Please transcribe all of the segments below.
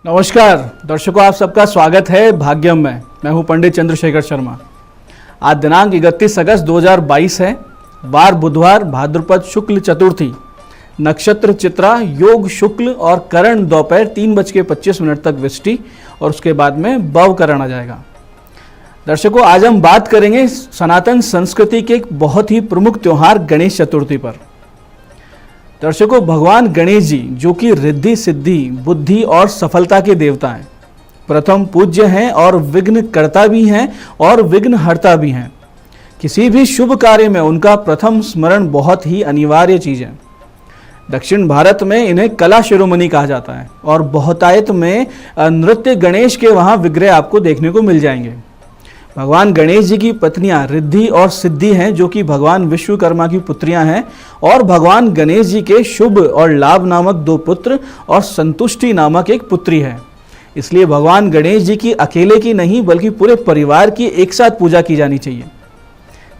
नमस्कार दर्शकों, आप सबका स्वागत है भाग्यम में। मैं हूं पंडित चंद्रशेखर शर्मा। आज दिनांक 31 अगस्त 2022 है, वार बुधवार, भाद्रपद शुक्ल चतुर्थी, नक्षत्र चित्रा, योग शुक्ल और करण दोपहर 3:25 तक विष्टि और उसके बाद में बव करण आ जाएगा। दर्शकों, आज हम बात करेंगे सनातन संस्कृति के एक बहुत ही प्रमुख त्योहार गणेश चतुर्थी पर। दर्शकों, भगवान गणेश जी जो कि रिद्धि सिद्धि, बुद्धि और सफलता के देवता हैं, प्रथम पूज्य हैं और विघ्न कर्ता भी हैं और विघ्न हरता भी हैं। किसी भी शुभ कार्य में उनका प्रथम स्मरण बहुत ही अनिवार्य चीज है। दक्षिण भारत में इन्हें कला शिरोमणि कहा जाता है और बहुतायत में नृत्य गणेश के वहां विग्रह आपको देखने को मिल जाएंगे। भगवान गणेश जी की पत्नियां रिद्धि और सिद्धि हैं, जो कि भगवान विश्वकर्मा की पुत्रियां हैं, और भगवान गणेश जी के शुभ और लाभ नामक 2 पुत्र और संतुष्टि नामक एक पुत्री है। इसलिए भगवान गणेश जी की अकेले की नहीं बल्कि पूरे परिवार की एक साथ पूजा की जानी चाहिए।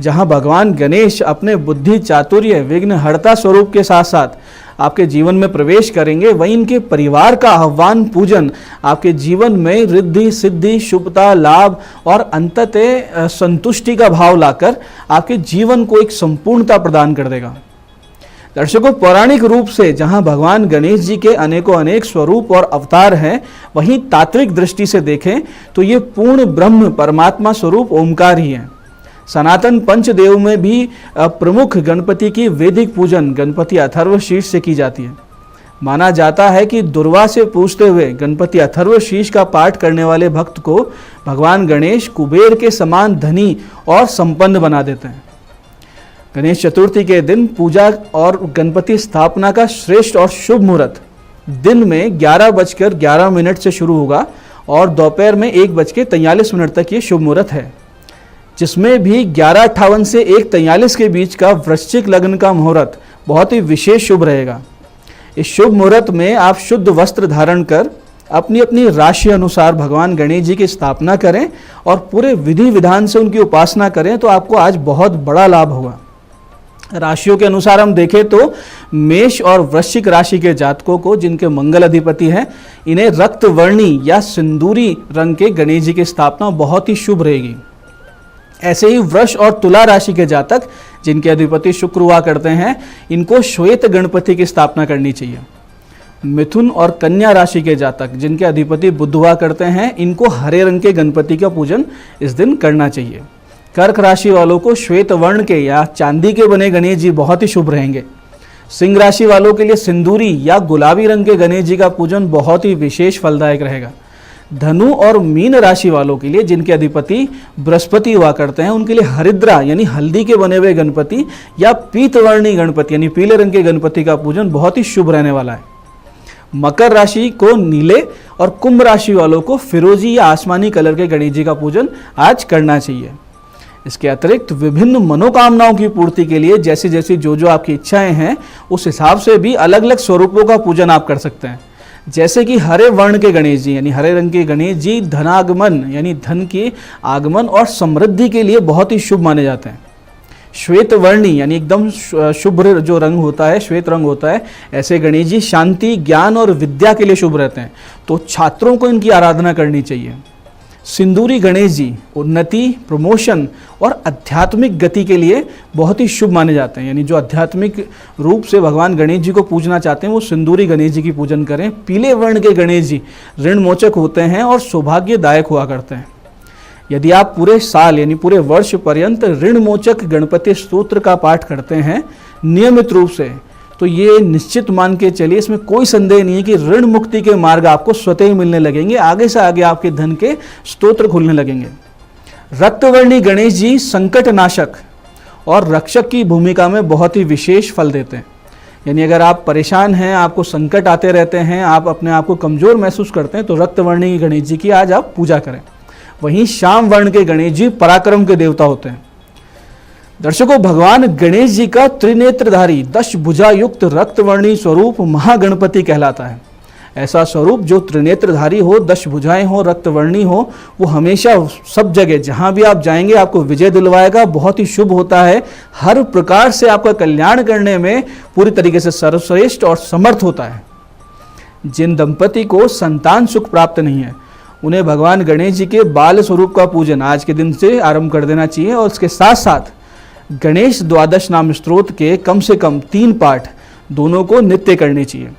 जहां भगवान गणेश अपने बुद्धि, चातुर्य, विघ्न हरता स्वरूप के साथ साथ आपके जीवन में प्रवेश करेंगे, वहीं इनके परिवार का आह्वान पूजन आपके जीवन में रिद्धि सिद्धि, शुभता, लाभ और अंततः संतुष्टि का भाव लाकर आपके जीवन को एक संपूर्णता प्रदान कर देगा। दर्शकों, पौराणिक रूप से जहां भगवान गणेश जी के अनेकों अनेक स्वरूप और अवतार हैं, वहीं तात्विक दृष्टि से देखें तो ये पूर्ण ब्रह्म परमात्मा स्वरूप ओमकार ही है। सनातन पंचदेव में भी प्रमुख गणपति की वैदिक पूजन गणपति अथर्वशीर्ष से की जाती है। माना जाता है कि दुर्वा से पूछते हुए गणपति अथर्वशीर्ष का पाठ करने वाले भक्त को भगवान गणेश कुबेर के समान धनी और संपन्न बना देते हैं। गणेश चतुर्थी के दिन पूजा और गणपति स्थापना का श्रेष्ठ और शुभ मुहूर्त दिन में 11:11 से शुरू होगा और दोपहर में 1:43 तक ये शुभ मुहूर्त है, जिसमें भी 11:58 से 1:43 के बीच का वृश्चिक लग्न का मुहूर्त बहुत ही विशेष शुभ रहेगा। इस शुभ मुहूर्त में आप शुद्ध वस्त्र धारण कर अपनी अपनी राशि अनुसार भगवान गणेश जी की स्थापना करें और पूरे विधि विधान से उनकी उपासना करें तो आपको आज बहुत बड़ा लाभ होगा। राशियों के अनुसार हम देखें तो मेष और वृश्चिक राशि के जातकों को, जिनके मंगल अधिपति हैं, इन्हें रक्तवर्णी या सिंदूरी रंग के गणेश जी की स्थापना बहुत ही शुभ रहेगी। ऐसे ही वृष और तुला राशि के जातक, जिनके अधिपति शुक्र हुआ करते हैं, इनको श्वेत गणपति की स्थापना करनी चाहिए। मिथुन और कन्या राशि के जातक, जिनके अधिपति बुध हुआ करते हैं, इनको हरे रंग के गणपति का पूजन इस दिन करना चाहिए। कर्क राशि वालों को श्वेत वर्ण के या चांदी के बने गणेश जी बहुत ही शुभ रहेंगे। सिंह राशि वालों के लिए सिंदूरी या गुलाबी रंग के गणेश जी का पूजन बहुत ही विशेष फलदायक रहेगा। धनु और मीन राशि वालों के लिए, जिनके अधिपति बृहस्पति हुआ करते हैं, उनके लिए हरिद्रा यानी हल्दी के बने हुए गणपति या पीतवर्णी गणपति यानी पीले रंग के गणपति का पूजन बहुत ही शुभ रहने वाला है। मकर राशि को नीले और कुंभ राशि वालों को फिरोजी या आसमानी कलर के गणेश जी का पूजन आज करना चाहिए। इसके अतिरिक्त विभिन्न मनोकामनाओं की पूर्ति के लिए जैसी जैसी जो आपकी इच्छाएं हैं, उस हिसाब से भी अलग अलग स्वरूपों का पूजन आप कर सकते हैं। जैसे कि हरे वर्ण के गणेश जी यानी हरे रंग के गणेश जी धनागमन यानी धन के आगमन और समृद्धि के लिए बहुत ही शुभ माने जाते हैं। श्वेत वर्णी यानी एकदम शुभ्र जो रंग होता है, श्वेत रंग होता है, ऐसे गणेश जी शांति, ज्ञान और विद्या के लिए शुभ रहते हैं, तो छात्रों को इनकी आराधना करनी चाहिए। सिंदूरी गणेश जी उन्नति, प्रमोशन और आध्यात्मिक गति के लिए बहुत ही शुभ माने जाते हैं। यानी जो आध्यात्मिक रूप से भगवान गणेश जी को पूजना चाहते हैं, वो सिंदूरी गणेश जी की पूजन करें। पीले वर्ण के गणेश जी ऋण मोचक होते हैं और सौभाग्यदायक हुआ करते हैं। यदि आप पूरे साल यानी पूरे वर्ष पर्यंत ऋण मोचक गणपति स्तोत्र का पाठ करते हैं नियमित रूप से, तो ये निश्चित मान के चलिए, इसमें कोई संदेह नहीं है कि ऋण मुक्ति के मार्ग आपको स्वतः ही मिलने लगेंगे। आगे से आगे आपके धन के स्तोत्र खुलने लगेंगे। रक्तवर्णी गणेश जी संकट नाशक और रक्षक की भूमिका में बहुत ही विशेष फल देते हैं। यानी अगर आप परेशान हैं, आपको संकट आते रहते हैं, आप अपने आप को कमजोर महसूस करते हैं, तो रक्तवर्णी गणेश जी की आज आप पूजा करें। वहीं श्याम वर्ण के गणेश जी पराक्रम के देवता होते हैं। दर्शकों, भगवान गणेश जी का त्रिनेत्रधारी 10 भुजा युक्त रक्तवर्णी स्वरूप महागणपति कहलाता है। ऐसा स्वरूप जो त्रिनेत्रधारी हो, 10 भुजाएं हो, रक्तवर्णी हो, वो हमेशा सब जगह जहां भी आप जाएंगे आपको विजय दिलवाएगा। बहुत ही शुभ होता है, हर प्रकार से आपका कल्याण करने में पूरी तरीके से सर्वश्रेष्ठ और समर्थ होता है। जिन दंपति को संतान सुख प्राप्त नहीं है उन्हें भगवान गणेश जी के बाल स्वरूप का पूजन आज के दिन से आरंभ कर देना चाहिए और उसके साथ साथ गणेश द्वादश नाम स्तोत्र के कम से कम 3 पाठ दोनों को नित्य करने चाहिए।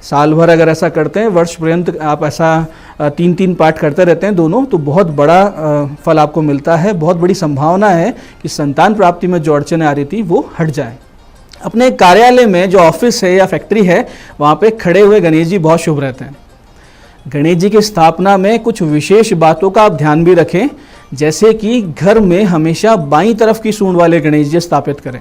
साल भर अगर ऐसा करते हैं, वर्ष पर्यंत आप ऐसा 3-3 पाठ करते रहते हैं दोनों, तो बहुत बड़ा फल आपको मिलता है। बहुत बड़ी संभावना है कि संतान प्राप्ति में जो अड़चनें आ रही थी वो हट जाए। अपने कार्यालय में जो ऑफिस है या फैक्ट्री है वहाँ पे खड़े हुए गणेश जी बहुत शुभ रहते हैं। गणेश जी की स्थापना में कुछ विशेष बातों का आप ध्यान भी रखें, जैसे कि घर में हमेशा बाईं तरफ की सूंड वाले गणेश जी स्थापित करें,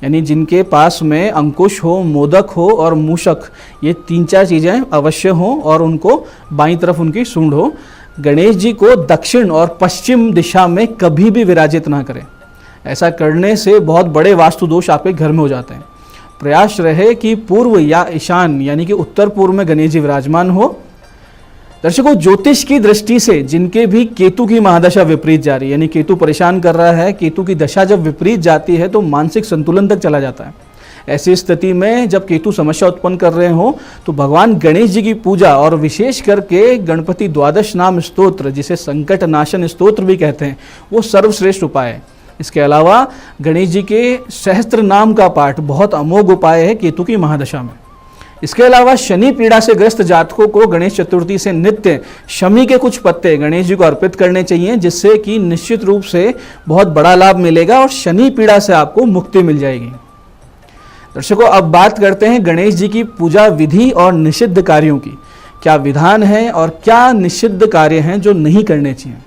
यानी जिनके पास में अंकुश हो, मोदक हो और मूषक, ये 3-4 चीज़ें अवश्य हों और उनको बाईं तरफ उनकी सूंड हो। गणेश जी को दक्षिण और पश्चिम दिशा में कभी भी विराजित ना करें। ऐसा करने से बहुत बड़े वास्तु दोष आपके घर में हो जाते हैं। प्रयास रहे कि पूर्व या ईशान यानी कि उत्तर पूर्व में गणेश जी विराजमान हो। दर्शकों, ज्योतिष की दृष्टि से जिनके भी केतु की महादशा विपरीत जा रही है, यानी केतु परेशान कर रहा है, केतु की दशा जब विपरीत जाती है तो मानसिक संतुलन तक चला जाता है। ऐसी स्थिति में जब केतु समस्या उत्पन्न कर रहे हो तो भगवान गणेश जी की पूजा और विशेष करके गणपति द्वादश नाम स्तोत्र, जिसे संकट नाशन स्तोत्र भी कहते हैं, वो सर्वश्रेष्ठ उपाय है। इसके अलावा गणेश जी के सहस्त्र नाम का पाठ बहुत अमोघ उपाय है केतु की महादशा में। इसके अलावा शनि पीड़ा से ग्रस्त जातकों को गणेश चतुर्थी से नित्य शमी के कुछ पत्ते गणेश जी को अर्पित करने चाहिए, जिससे कि निश्चित रूप से बहुत बड़ा लाभ मिलेगा और शनि पीड़ा से आपको मुक्ति मिल जाएगी। दर्शकों, अब बात करते हैं गणेश जी की पूजा विधि और निषिद्ध कार्यों की। क्या विधान है और क्या निषिद्ध कार्य हैं जो नहीं करने चाहिए।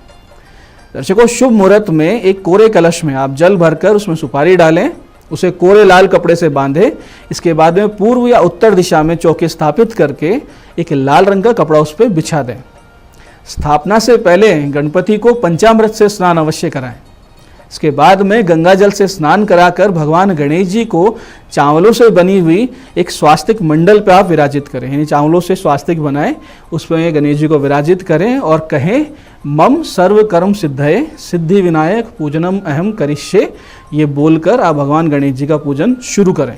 दर्शकों, शुभ मुहूर्त में एक कोरे कलश में आप जल भरकर उसमें सुपारी डालें, उसे कोरे लाल कपड़े से बांधें। इसके बाद में पूर्व या उत्तर दिशा में चौके स्थापित करके एक लाल रंग का कपड़ा उस पर बिछा दें। स्थापना से पहले गणपति को पंचामृत से स्नान अवश्य कराएं। इसके बाद में गंगा जल से स्नान कराकर भगवान गणेश जी को चावलों से बनी हुई एक स्वास्तिक मंडल पर आप विराजित करें, यानी चावलों से स्वास्तिक बनाएं, उस पर गणेश जी को विराजित करें और कहें मम सर्व कर्म सिद्धये सिद्धि विनायक पूजनम अहम करिष्ये। ये बोलकर आप भगवान गणेश जी का पूजन शुरू करें।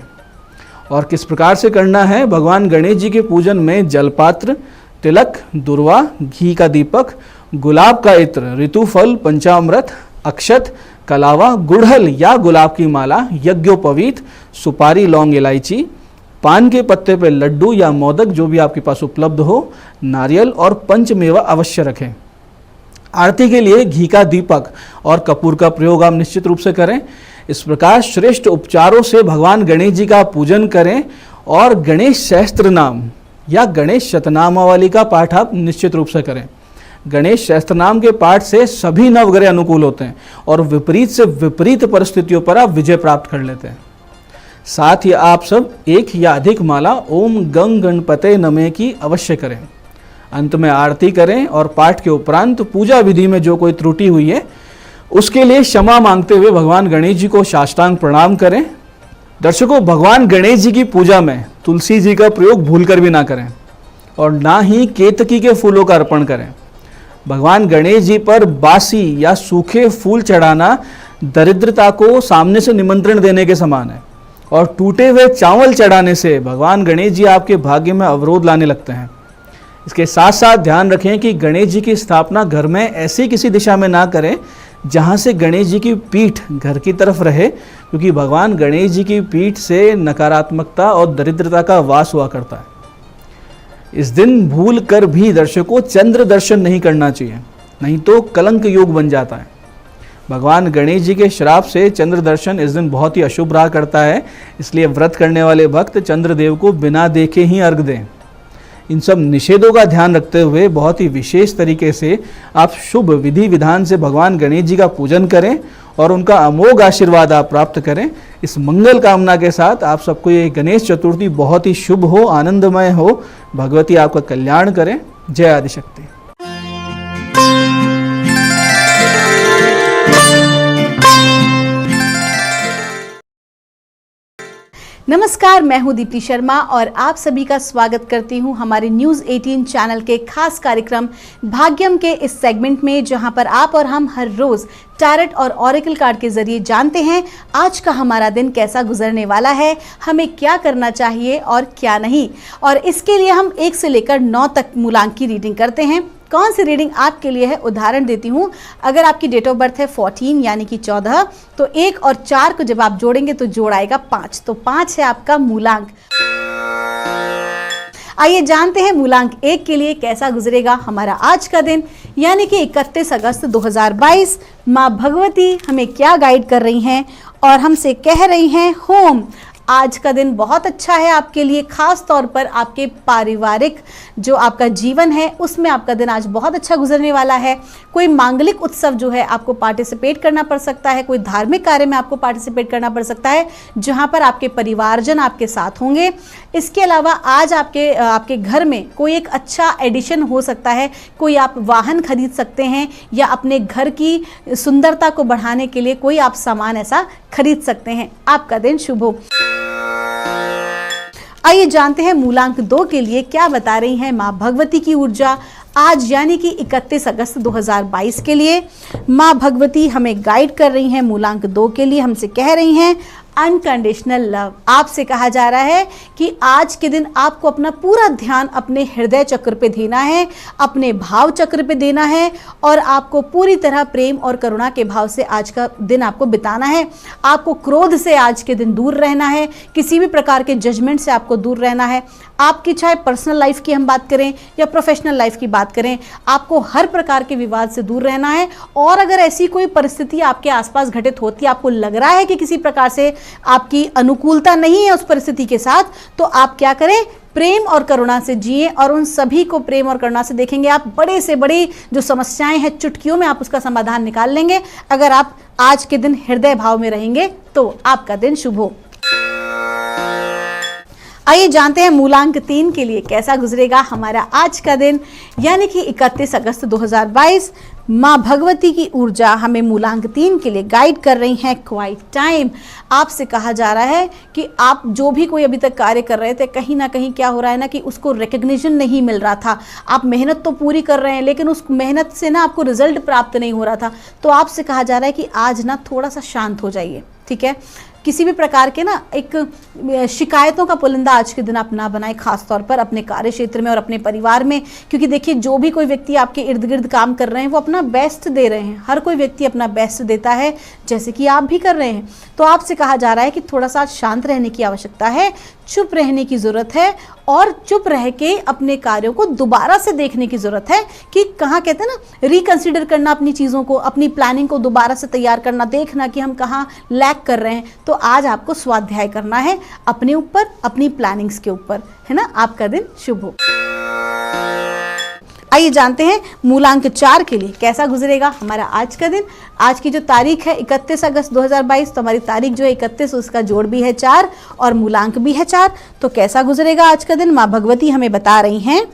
और किस प्रकार से करना है। भगवान गणेश जी के पूजन में जलपात्र, तिलक, दुर्वा, घी का दीपक, गुलाब का इत्र, ऋतुफल, पंचामृत, अक्षत, कलावा, गुड़हल या गुलाब की माला, यज्ञोपवीत, सुपारी, लौंग, इलायची, पान के पत्ते पे लड्डू या मोदक जो भी आपके पास उपलब्ध हो, नारियल और पंचमेवा अवश्य रखें। आरती के लिए घी का दीपक और कपूर का प्रयोग आप निश्चित रूप से करें। इस प्रकार श्रेष्ठ उपचारों से भगवान गणेश जी का पूजन करें और गणेश सहस्त्र नाम या गणेश शतनामावली का पाठ आप निश्चित रूप से करें। गणेश सहस्त्र नाम के पाठ से सभी नवग्रह अनुकूल होते हैं और विपरीत से विपरीत परिस्थितियों पर आप विजय प्राप्त कर लेते हैं। साथ ही आप सब एक या अधिक माला ओम गंग गणपते नमः की अवश्य करें। अंत में आरती करें और पाठ के उपरांत पूजा विधि में जो कोई त्रुटि हुई है उसके लिए क्षमा मांगते हुए भगवान गणेश जी को साष्टांग प्रणाम करें। दर्शकों, भगवान गणेश जी की पूजा में तुलसी जी का प्रयोग भूलकर भी ना करें और ना ही केतकी के फूलों का अर्पण करें। भगवान गणेश जी पर बासी या सूखे फूल चढ़ाना दरिद्रता को सामने से निमंत्रण देने के समान है और टूटे हुए चावल चढ़ाने से भगवान गणेश जी आपके भाग्य में अवरोध लाने लगते हैं। इसके साथ साथ ध्यान रखें कि गणेश जी की स्थापना घर में ऐसी किसी दिशा में ना करें जहां से गणेश जी की पीठ घर की तरफ रहे, क्योंकि भगवान गणेश जी की पीठ से नकारात्मकता और दरिद्रता का वास हुआ करता है। इस दिन भूल कर भी दर्शकों चंद्र दर्शन नहीं करना चाहिए, नहीं तो कलंक योग बन जाता है। भगवान गणेश जी के श्राप से चंद्र दर्शन इस दिन बहुत ही अशुभ रहा करता है, इसलिए व्रत करने वाले भक्त चंद्रदेव को बिना देखे ही अर्घ दें। इन सब निषेधों का ध्यान रखते हुए बहुत ही विशेष तरीके से आप शुभ विधि विधान से भगवान गणेश जी का पूजन करें और उनका अमोघ आशीर्वाद आप प्राप्त करें। इस मंगल कामना के साथ आप सबको ये गणेश चतुर्थी बहुत ही शुभ हो, आनंदमय हो। भगवती आपका कल्याण करें। जय आदिशक्ति। नमस्कार, मैं हूं दीप्ति शर्मा और आप सभी का स्वागत करती हूं हमारे न्यूज़ 18 चैनल के खास कार्यक्रम भाग्यम के इस सेगमेंट में, जहां पर आप और हम हर रोज टैरेट और ऑरेकल कार्ड के जरिए जानते हैं आज का हमारा दिन कैसा गुजरने वाला है, हमें क्या करना चाहिए और क्या नहीं। और इसके लिए हम 1 से लेकर 9 तक मूलांक की रीडिंग करते हैं। कौन सी रीडिंग आपके लिए है, उदाहरण देती हूँ। अगर आपकी डेट ऑफ बर्थ है 14 यानी कि 14, तो 1 और 4 को जब आप जोड़ेंगे तो जोड़ आएगा 5, तो 5 है आपका मूलांक। आइए जानते हैं मूलांक 1 के लिए कैसा गुजरेगा हमारा आज का दिन, यानी कि 31 अगस्त 2022। माँ भगवती हमें क्या गाइड कर रही हैं और हमसे कह रही हैं, होम आज का दिन बहुत अच्छा है आपके लिए, खास तौर पर आपके पारिवारिक जो आपका जीवन है उसमें आपका दिन आज बहुत अच्छा गुजरने वाला है। कोई मांगलिक उत्सव जो है आपको पार्टिसिपेट करना पड़ सकता है, कोई धार्मिक कार्य में आपको पार्टिसिपेट करना पड़ सकता है जहां पर आपके परिवारजन आपके साथ होंगे। इसके अलावा आज आपके घर में कोई एक अच्छा एडिशन हो सकता है, कोई आप वाहन खरीद सकते हैं या अपने घर की सुंदरता को बढ़ाने के लिए कोई आप सामान ऐसा खरीद सकते हैं। आपका दिन शुभ हो। आइए जानते हैं मूलांक 2 के लिए क्या बता रही हैं माँ भगवती की ऊर्जा आज, यानी कि 31 अगस्त 2022 के लिए। माँ भगवती हमें गाइड कर रही हैं मूलांक 2 के लिए, हमसे कह रही हैं अनकंडीशनल लव। आपसे कहा जा रहा है कि आज के दिन आपको अपना पूरा ध्यान अपने हृदय चक्र पे देना है, अपने भाव चक्र पे देना है और आपको पूरी तरह प्रेम और करुणा के भाव से आज का दिन आपको बिताना है। आपको क्रोध से आज के दिन दूर रहना है, किसी भी प्रकार के जजमेंट से आपको दूर रहना है। आपकी चाहे पर्सनल लाइफ की हम बात करें या प्रोफेशनल लाइफ की बात करें, आपको हर प्रकार के विवाद से दूर रहना है। और अगर ऐसी कोई परिस्थिति आपके आसपास घटित होती है, आपको लग रहा है कि किसी प्रकार से आपकी अनुकूलता नहीं है उस परिस्थिति के साथ, तो आप क्या करें, प्रेम और करुणा से जिए और उन सभी को प्रेम और करुणा से देखेंगे। आप बड़े से बड़ी जो समस्याएं हैं चुटकियों में आप उसका समाधान निकाल लेंगे अगर आप आज के दिन हृदय भाव में रहेंगे तो आपका दिन शुभ हो। आइए जानते हैं मूलांक 3 के लिए कैसा गुजरेगा हमारा आज का दिन, यानी कि 31 अगस्त 2022। माँ भगवती की ऊर्जा हमें मूलांक 3 के लिए गाइड कर रही हैं क्वाइट टाइम। आपसे कहा जा रहा है कि आप जो भी कोई अभी तक कार्य कर रहे थे, कहीं ना कहीं क्या हो रहा है ना कि उसको रिकग्निशन नहीं मिल रहा था। आप मेहनत तो पूरी कर रहे हैं लेकिन उस मेहनत से ना आपको रिजल्ट प्राप्त नहीं हो रहा था। तो आपसे कहा जा रहा है कि आज ना थोड़ा सा शांत हो जाइए, ठीक है। किसी भी प्रकार के ना एक शिकायतों का पुलिंदा आज के दिन आप ना बनाएं, खास तौर पर अपने कार्य क्षेत्र में और अपने परिवार में। क्योंकि देखिए, जो भी कोई व्यक्ति आपके इर्द गिर्द काम कर रहे हैं वो अपना बेस्ट दे रहे हैं। हर कोई व्यक्ति अपना बेस्ट देता है, जैसे कि आप भी कर रहे हैं। तो आपसे कहा जा रहा है कि थोड़ा सा शांत रहने की आवश्यकता है, चुप रहने की ज़रूरत है और चुप रह के अपने कार्यों को दोबारा से देखने की ज़रूरत है कि कहाँ, कहते हैं ना, रिकंसिडर करना अपनी चीज़ों को, अपनी प्लानिंग को दोबारा से तैयार करना, देखना कि हम कहाँ लैग कर रहे हैं। तो आज आपको स्वाध्याय करना है अपने ऊपर, अपनी प्लानिंग्स के ऊपर, है ना। आपका दिन शुभ हो। आइए जानते हैं मूलांक 4 के लिए कैसा गुजरेगा हमारा आज का दिन। आज की जो तारीख है 31 अगस्त 2022, तो हमारी तारीख जो है 31, उसका जोड़ भी है 4 और मूलांक भी है 4। तो कैसा गुजरेगा आज का दिन, माँ भगवती हमें बता रही हैं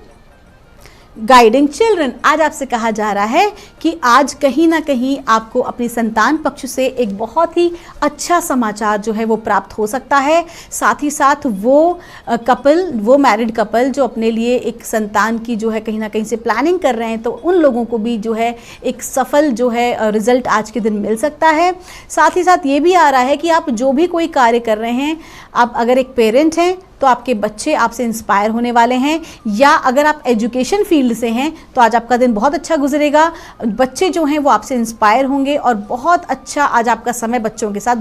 गाइडिंग चिल्ड्रन। आज आपसे कहा जा रहा है कि आज कहीं ना कहीं आपको अपनी संतान पक्ष से एक बहुत ही अच्छा समाचार जो है वो प्राप्त हो सकता है। साथ ही साथ वो मैरिड कपल जो अपने लिए एक संतान की जो है कहीं ना कहीं से प्लानिंग कर रहे हैं, तो उन लोगों को भी जो है एक सफल जो है रिजल्ट आज के दिन मिल सकता है। साथ ही साथ ये भी आ रहा है कि आप जो भी कोई कार्य कर रहे हैं, आप अगर एक पेरेंट हैं तो आपके बच्चे आपसे इंस्पायर होने वाले हैं, या अगर आप एजुकेशन फील्ड से हैं तो आज आपका दिन बहुत अच्छा गुजरेगा। बच्चे जो हैं वो आपसे इंस्पायर होंगे और बहुत अच्छा आज आपका समय बच्चों के साथ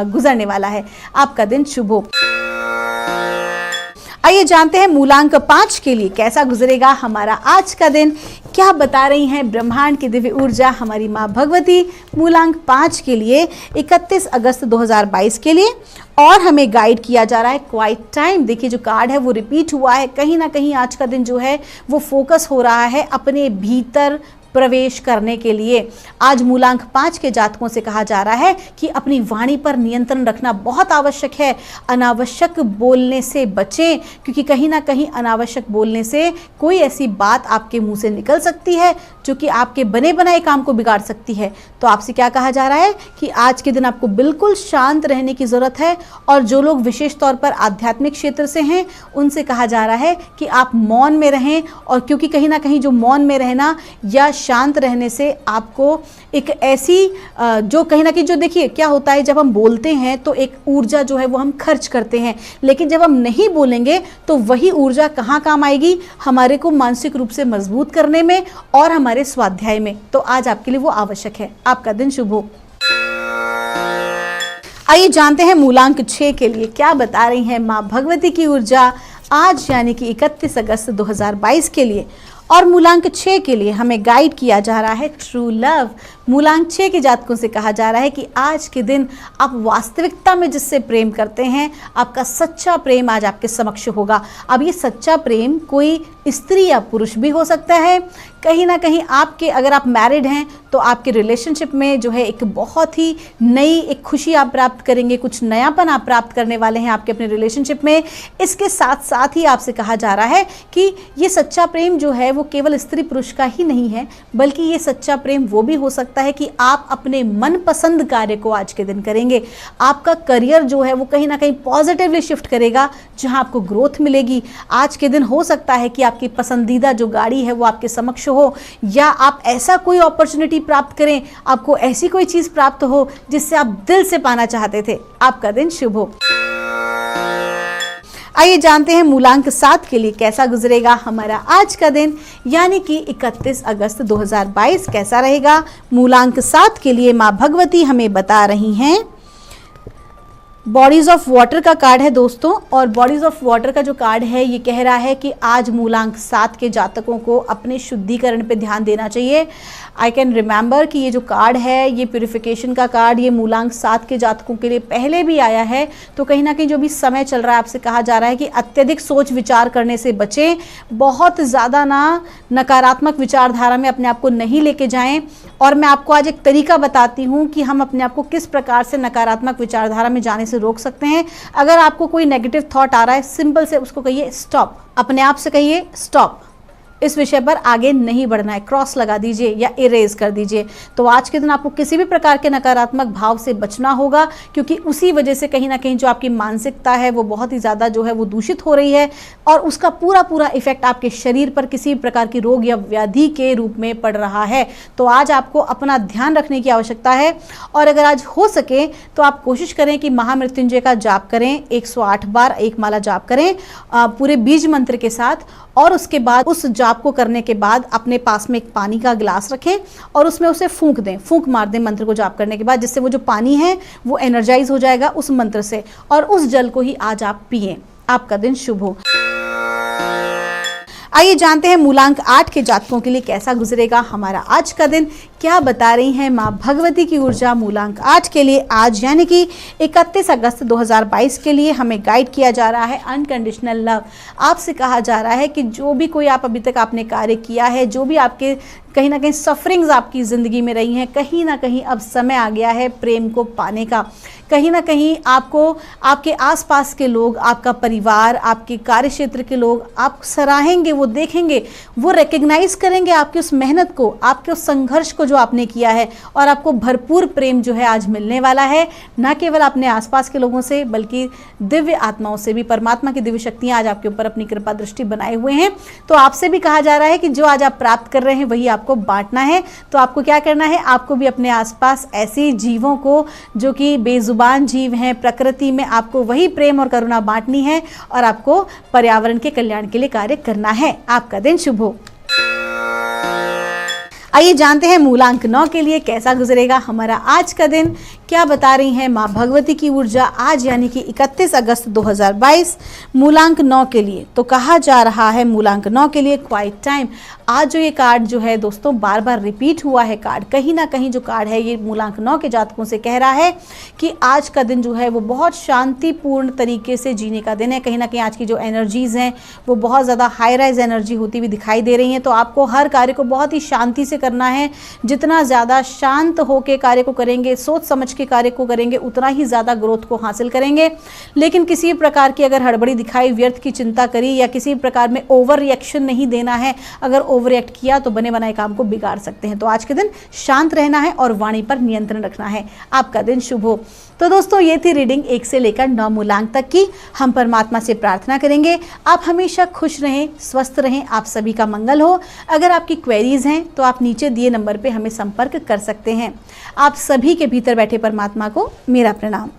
गुजरने वाला है। आपका दिन शुभ हो। आइए जानते हैं मूलांक 5 के लिए कैसा गुजरेगा हमारा आज का दिन। क्या बता रही हैं ब्रह्मांड की दिव्य ऊर्जा हमारी माँ भगवती मूलांक 5 के लिए 31 अगस्त 2022 के लिए। और हमें गाइड किया जा रहा है क्वाइट टाइम। देखिए, जो कार्ड है वो रिपीट हुआ है। कहीं ना कहीं आज का दिन जो है वो फोकस हो रहा है अपने भीतर प्रवेश करने के लिए। आज मूलांक 5 के जातकों से कहा जा रहा है कि अपनी वाणी पर नियंत्रण रखना बहुत आवश्यक है। अनावश्यक बोलने से बचें, क्योंकि कहीं ना कहीं अनावश्यक बोलने से कोई ऐसी बात आपके मुंह से निकल सकती है जो कि आपके बने बनाए काम को बिगाड़ सकती है। तो आपसे क्या कहा जा रहा है कि आज के दिन आपको बिल्कुल शांत रहने की ज़रूरत है। और जो लोग विशेष तौर पर आध्यात्मिक क्षेत्र से हैं उनसे कहा जा रहा है कि आप मौन में रहें, और क्योंकि कहीं ना कहीं जो मौन में रहना या शांत रहने से आपको एक ऐसी जो कहीं ना कहीं जो देखिए क्या होता है, जब हम बोलते हैं तो एक ऊर्जा जो है वो हम खर्च करते हैं, लेकिन जब हम नहीं बोलेंगे तो वही ऊर्जा कहाँ काम आएगी, हमारे को मानसिक रूप से मजबूत करने में और हमारे स्वाध्याय में। तो आज आपके लिए वो आवश्यक है। आपका दिन शुभ हो। आइए जानते हैं मूलांक 6 के लिए क्या बता रही है माँ भगवती की ऊर्जा आज यानी कि 31 अगस्त 2022 के लिए। और मूलांक 6 के लिए हमें गाइड किया जा रहा है ट्रू लव। मूलांक 6 के जातकों से कहा जा रहा है कि आज के दिन आप वास्तविकता में जिससे प्रेम करते हैं, आपका सच्चा प्रेम आज आपके समक्ष होगा। अब ये सच्चा प्रेम कोई स्त्री या पुरुष भी हो सकता है। कहीं ना कहीं आपके, अगर आप मैरिड हैं तो आपके रिलेशनशिप में जो है एक बहुत ही नई एक खुशी आप प्राप्त करेंगे, कुछ नयापन आप प्राप्त करने वाले हैं आपके अपने रिलेशनशिप में। इसके साथ साथ ही आपसे कहा जा रहा है कि ये सच्चा प्रेम जो है वो केवल स्त्री पुरुष का ही नहीं है, बल्कि ये सच्चा प्रेम वो भी हो सकता है कि आप अपने मनपसंद कार्य को आज के दिन करेंगे। आपका करियर जो है वो कहीं ना कहीं पॉजिटिवली शिफ्ट करेगा, जहां आपको ग्रोथ मिलेगी। आज के दिन हो सकता है कि आपकी पसंदीदा जो गाड़ी है वो आपके समक्ष हो, या आप ऐसा कोई अपॉर्चुनिटी प्राप्त करें, आपको ऐसी कोई चीज प्राप्त हो जिससे आप दिल से पाना चाहते थे। आपका दिन शुभ हो। आइए जानते हैं मूलांक 7 के लिए कैसा गुजरेगा हमारा आज का दिन यानी कि 31 अगस्त 2022 कैसा रहेगा। मूलांक 7 के लिए माँ भगवती हमें बता रही हैं, बॉडीज ऑफ वाटर का कार्ड है दोस्तों। और बॉडीज ऑफ वाटर का जो कार्ड है ये कह रहा है कि आज मूलांक 7 के जातकों को अपने शुद्धिकरण पे ध्यान देना चाहिए। आई कैन रिमेंबर कि ये जो कार्ड है ये प्यूरिफिकेशन का कार्ड, ये मूलांक 7 के जातकों के लिए पहले भी आया है। तो कहीं ना कहीं जो भी समय चल रहा है आपसे कहा जा रहा है कि अत्यधिक सोच विचार करने से बचें, बहुत ज़्यादा ना नकारात्मक विचारधारा में अपने आप को नहीं लेके जाएं। और मैं आपको आज एक तरीका बताती हूँ कि हम अपने आप को किस प्रकार से नकारात्मक विचारधारा में जाने से रोक सकते हैं। अगर आपको कोई नेगेटिव थॉट आ रहा है, सिंपल से उसको कहिए स्टॉप, अपने आप से कहिए स्टॉप, इस विषय पर आगे नहीं बढ़ना है, क्रॉस लगा दीजिए या इरेज कर दीजिए। तो आज के दिन आपको किसी भी प्रकार के नकारात्मक भाव से बचना होगा, क्योंकि उसी वजह से कहीं ना कहीं जो आपकी मानसिकता है वो बहुत ही ज़्यादा जो है वो दूषित हो रही है, और उसका पूरा पूरा इफेक्ट आपके शरीर पर किसी भी प्रकार की रोग या व्याधि के रूप में पड़ रहा है। तो आज आपको अपना ध्यान रखने की आवश्यकता है। और अगर आज हो सके तो आप कोशिश करें कि महामृत्युंजय का जाप करें, 108 बार एक माला जाप करें पूरे बीज मंत्र के साथ। और उसके बाद उस जाप को करने के बाद अपने पास में एक पानी का गिलास रखें और उसमें उसे फूंक दें, फूंक मार दें मंत्र को जाप करने के बाद, जिससे वो जो पानी है वो एनर्जाइज हो जाएगा उस मंत्र से, और उस जल को ही आज आप पिएं। आपका दिन शुभ हो। आइए जानते हैं मूलांक 8 के जातकों के लिए कैसा गुजरेगा हमारा आज का दिन, क्या बता रही हैं माँ भगवती की ऊर्जा मूलांक 8 के लिए आज यानी कि 31 अगस्त 2022 के लिए। हमें गाइड किया जा रहा है अनकंडीशनल लव। आपसे कहा जा रहा है कि जो भी कोई आप अभी तक आपने कार्य किया है, जो भी आपके कहीं ना कहीं सफरिंग्स आपकी ज़िंदगी में रही हैं, कहीं ना कहीं अब समय आ गया है प्रेम को पाने का। कहीं ना कहीं आपको आपके आसपास के लोग, आपका परिवार, आपके कार्य क्षेत्र के लोग आप सराहेंगे, वो देखेंगे, वो रिकग्नाइज करेंगे आपकी उस मेहनत को, आपके उस संघर्ष को जो आपने किया है, और आपको भरपूर प्रेम जो है आज मिलने वाला है, ना केवल अपने आसपास के लोगों से बल्कि दिव्य आत्माओं से भी। परमात्मा की दिव्य शक्तियाँ आज आपके ऊपर अपनी कृपा दृष्टि बनाए हुए हैं। तो आपसे भी कहा जा रहा है कि जो आज आप प्राप्त कर रहे हैं वही आपको बांटना है। तो आपको क्या करना है, आपको भी अपने आसपास ऐसे जीवों को जो कि बेजुबान जीव हैं प्रकृति में, आपको वही प्रेम और करुणा बांटनी है, और आपको पर्यावरण के कल्याण के लिए कार्य करना है। आपका दिन शुभ हो। आइए जानते हैं मूलांक 9 के लिए कैसा गुजरेगा हमारा आज का दिन, क्या बता रही हैं माँ भगवती की ऊर्जा आज यानी कि 31 अगस्त 2022 मूलांक 9 के लिए। तो कहा जा रहा है मूलांक 9 के लिए क्वाइट टाइम। आज जो ये कार्ड जो है दोस्तों बार बार रिपीट हुआ है कार्ड, कहीं ना कहीं जो कार्ड है ये मूलांक 9 के जातकों से कह रहा है कि आज का दिन जो है वो बहुत शांतिपूर्ण तरीके से जीने का दिन है। कहीं ना कहीं आज की जो एनर्जीज़ हैं वो बहुत ज़्यादा हाई राइज एनर्जी होती हुई दिखाई दे रही हैं। तो आपको हर कार्य को बहुत ही शांति से करना है। जितना ज़्यादा शांत होकर कार्य को करेंगे, सोच समझ के कार्य को करेंगे, उतना ही ज़्यादा ग्रोथ को हासिल करेंगे। लेकिन किसी प्रकार की अगर हड़बड़ी दिखाई, व्यर्थ की चिंता करी या किसी प्रकार में ओवर रिएक्शन नहीं देना है। अगर ओवर रिएक्ट किया तो बने बनाए काम को बिगाड़ सकते हैं। तो आज के दिन शांत रहना है और वाणी पर नियंत्रण रखना है। आपका दिन शुभ हो। तो दोस्तों ये थी रीडिंग 1 से लेकर 9 मूलांक तक की। हम परमात्मा से प्रार्थना करेंगे आप हमेशा खुश रहें, स्वस्थ रहें, आप सभी का मंगल हो। अगर आपकी क्वेरीज हैं तो आप नीचे दिए नंबर पे हमें संपर्क कर सकते हैं। आप सभी के भीतर बैठे परमात्मा को मेरा प्रणाम।